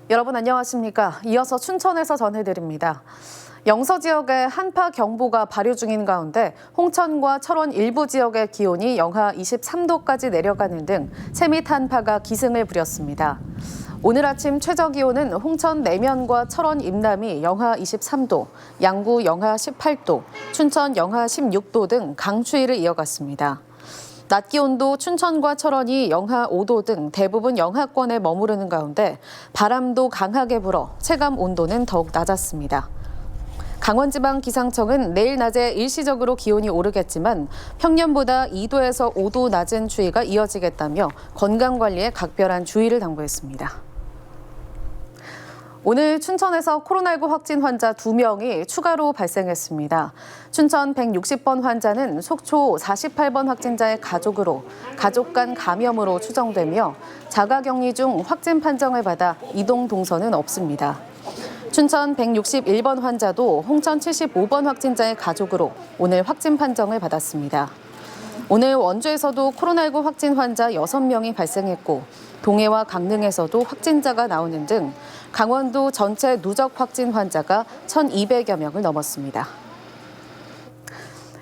여러분 안녕하십니까? 이어서 춘천에서 전해드립니다. 영서 지역에 한파 경보가 발효 중인 가운데 홍천과 철원 일부 지역의 기온이 영하 23도까지 내려가는 등 세밑 한파가 기승을 부렸습니다. 오늘 아침 최저 기온은 홍천 내면과 철원 임남이 영하 23도, 양구 영하 18도, 춘천 영하 16도 등 강추위를 이어갔습니다. 낮 기온도 춘천과 철원이 영하 5도 등 대부분 영하권에 머무르는 가운데 바람도 강하게 불어 체감 온도는 더욱 낮았습니다. 강원지방기상청은 내일 낮에 일시적으로 기온이 오르겠지만 평년보다 2도에서 5도 낮은 추위가 이어지겠다며 건강관리에 각별한 주의를 당부했습니다. 오늘 춘천에서 코로나19 확진 환자 2명이 추가로 발생했습니다. 춘천 160번 환자는 속초 48번 확진자의 가족으로 가족 간 감염으로 추정되며 자가격리 중 확진 판정을 받아 이동 동선은 없습니다. 춘천 161번 환자도 홍천 75번 확진자의 가족으로 오늘 확진 판정을 받았습니다. 오늘 원주에서도 코로나19 확진 환자 6명이 발생했고 동해와 강릉에서도 확진자가 나오는 등 강원도 전체 누적 확진 환자가 1,200여 명을 넘었습니다.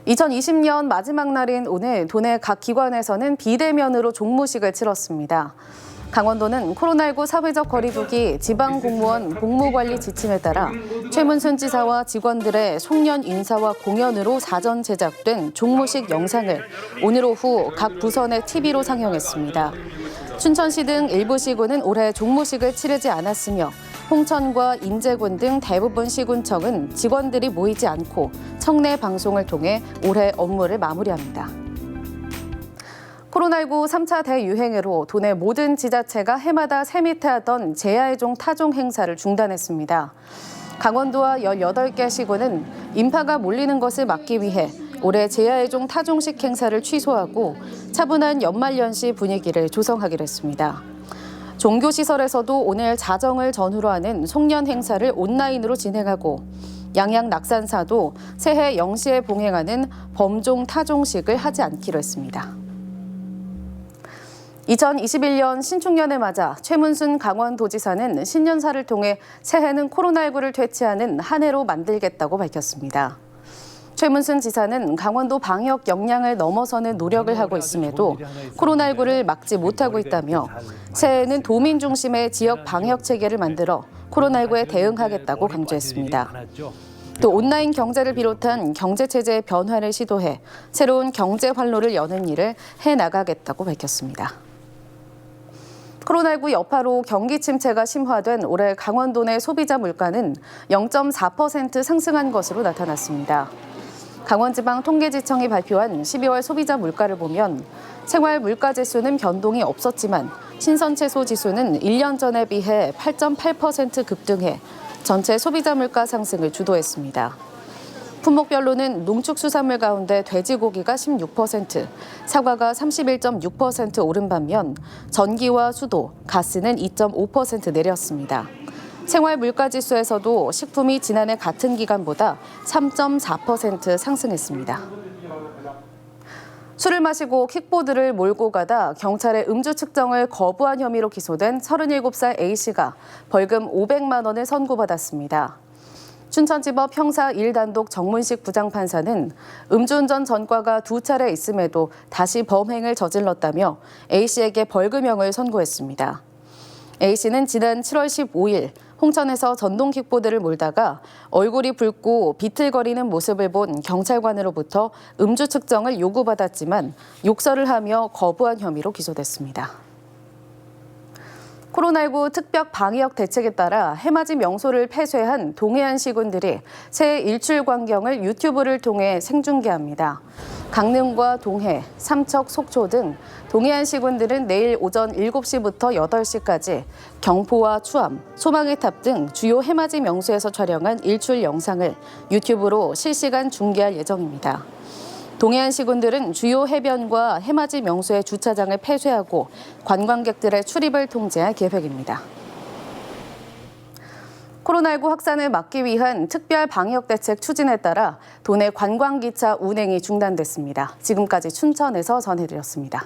2020년 마지막 날인 오늘 도내 각 기관에서는 비대면으로 종무식을 치렀습니다. 강원도는 코로나19 사회적 거리두기 지방 공무원 복무관리 지침에 따라 최문순 지사와 직원들의 송년 인사와 공연으로 사전 제작된 종무식 영상을 오늘 오후 각 부서 내 TV로 상영했습니다. 춘천시 등 일부 시군은 올해 종무식을 치르지 않았으며 홍천과 인제군 등 대부분 시군청은 직원들이 모이지 않고 청내 방송을 통해 올해 업무를 마무리합니다. 코로나19 3차 대유행으로 도내 모든 지자체가 해마다 세미태하던 제야의종 타종 행사를 중단했습니다. 강원도와 18개 시군은 인파가 몰리는 것을 막기 위해 올해 제야의종 타종식 행사를 취소하고 차분한 연말연시 분위기를 조성하기로 했습니다. 종교시설에서도 오늘 자정을 전후로 하는 송년 행사를 온라인으로 진행하고 양양 낙산사도 새해 0시에 봉행하는 범종 타종식을 하지 않기로 했습니다. 2021년 신축년을 맞아 최문순 강원도지사는 신년사를 통해 새해는 코로나19를 퇴치하는 한 해로 만들겠다고 밝혔습니다. 최문순 지사는 강원도 방역 역량을 넘어서는 노력을 하고 있음에도 코로나19를 막지 못하고 있다며 새해에는 도민 중심의 지역 방역 체계를 만들어 코로나19에 대응하겠다고 강조했습니다. 또 온라인 경제를 비롯한 경제체제의 변화를 시도해 새로운 경제 활로를 여는 일을 해나가겠다고 밝혔습니다. 코로나19 여파로 경기 침체가 심화된 올해 강원도 내 소비자 물가는 0.4% 상승한 것으로 나타났습니다. 강원지방통계지청이 발표한 12월 소비자 물가를 보면 생활 물가 지수는 변동이 없었지만 신선채소 지수는 1년 전에 비해 8.8% 급등해 전체 소비자 물가 상승을 주도했습니다. 품목별로는 농축수산물 가운데 돼지고기가 16%, 사과가 31.6% 오른 반면 전기와 수도, 가스는 2.5% 내렸습니다. 생활 물가지수에서도 식품이 지난해 같은 기간보다 3.4% 상승했습니다. 술을 마시고 킥보드를 몰고 가다 경찰의 음주 측정을 거부한 혐의로 기소된 37살 A씨가 벌금 500만 원을 선고받았습니다. 춘천지법 형사 1단독 정문식 부장판사는 음주운전 전과가 2차례 있음에도 다시 범행을 저질렀다며 A씨에게 벌금형을 선고했습니다. A씨는 지난 7월 15일 홍천에서 전동 킥보드를 몰다가 얼굴이 붉고 비틀거리는 모습을 본 경찰관으로부터 음주 측정을 요구받았지만 욕설을 하며 거부한 혐의로 기소됐습니다. 코로나19 특별 방역 대책에 따라 해맞이 명소를 폐쇄한 동해안 시군들이 새해 일출 광경을 유튜브를 통해 생중계합니다. 강릉과 동해, 삼척, 속초 등 동해안 시군들은 내일 오전 7시부터 8시까지 경포와 추암, 소망의 탑 등 주요 해맞이 명소에서 촬영한 일출 영상을 유튜브로 실시간 중계할 예정입니다. 동해안 시군들은 주요 해변과 해맞이 명소의 주차장을 폐쇄하고 관광객들의 출입을 통제할 계획입니다. 코로나19 확산을 막기 위한 특별 방역 대책 추진에 따라 도내 관광기차 운행이 중단됐습니다. 지금까지 춘천에서 전해드렸습니다.